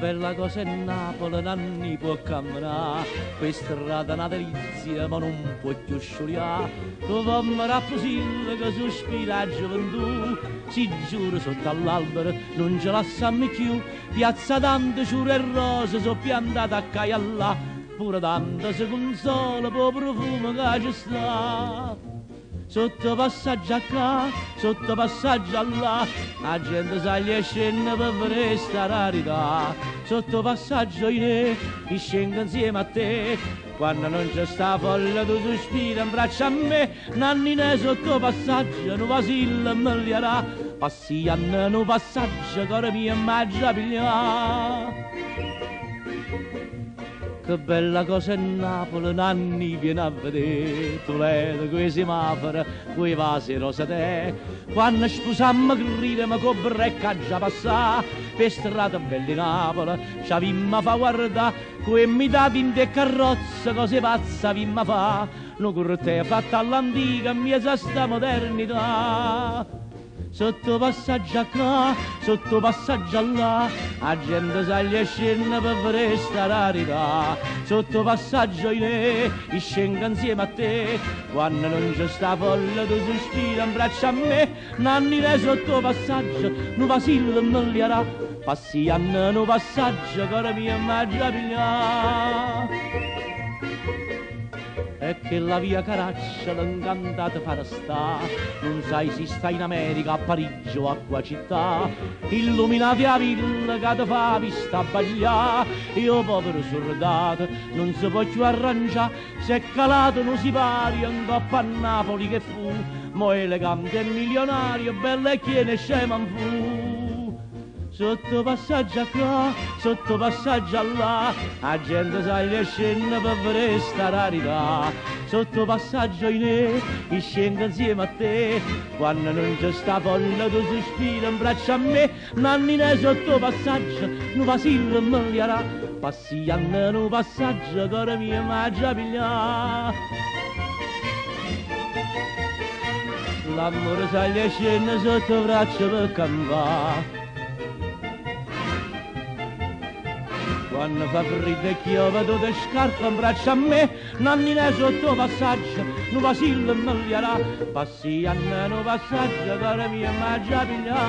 bella cosa è Napoli, nanni può camminare, questa strada natalizia ma non può più sciogliare, dov'è rappresilla che sospira la gioventù, si giura sotto all'albero non ce la sanno più, piazza tante ciure e rose sono piantate a cagliallà, pure tante si consola per profumo che ci sta. Sotto passaggio a qua, sotto passaggio a là, la gente sale e scende per vedere sta rarità. Sotto passaggio in e scendo insieme a te, quando non c'è sta folla tu sospiri in braccio a me, nanni ne sotto passaggio, nu vasillo me li arà, passi anni nu passaggio, cuore mio immagina piglià. Che bella cosa è Napoli, nanni vieni a vedere, tu vedo quei semafori, quei vasi rosa te, quando sposammo che ridemo con brecca già passà, per strada bella di Napoli, ci avimmo fa guardare, quei mitati in te carrozze, cose pazze avimmo fa, no corteo fatta all'antica, mia sta modernità. Sotto passaggio a qua, sotto passaggio a là, la gente sale e scende per vedere sta rarità. Sotto passaggio in e scendo insieme a te, quando non c'è sta folla tu sospira in braccio a me, nanni ne sotto passaggio, nu vasillo me li arà, passi anni nu passaggio, cuore mio immagina piglià. E che la via Caraccia l'incantata farà sta, non sai se sta in America, a Parigi o a qua città, illuminati a villa che ti fa vista baglià, io povero soldato non si può più arrangiare, se è calato non si pari in coppa a Napoli che fu, mo elegante e milionario, bella e chiene scema fu. Sotto passaggio a qua, sotto passaggio a là, la gente sale e scende per vedere sta rarità. Sotto passaggio in e scendo insieme a te, quando non c'è sta folla tu sospiri in braccio a me, nanni ne sotto passaggio, nu vasillo me li arà, passi anni nu passaggio, cuore mio immagina piglià. L'amore sale e scende sotto braccio per campare, quando fa freddo e chiove tu te scarpa in braccio a me, nanni ne sotto passaggio, nu vasillo me li arà, passi anni nu passaggio, cuore mio immagina piglià.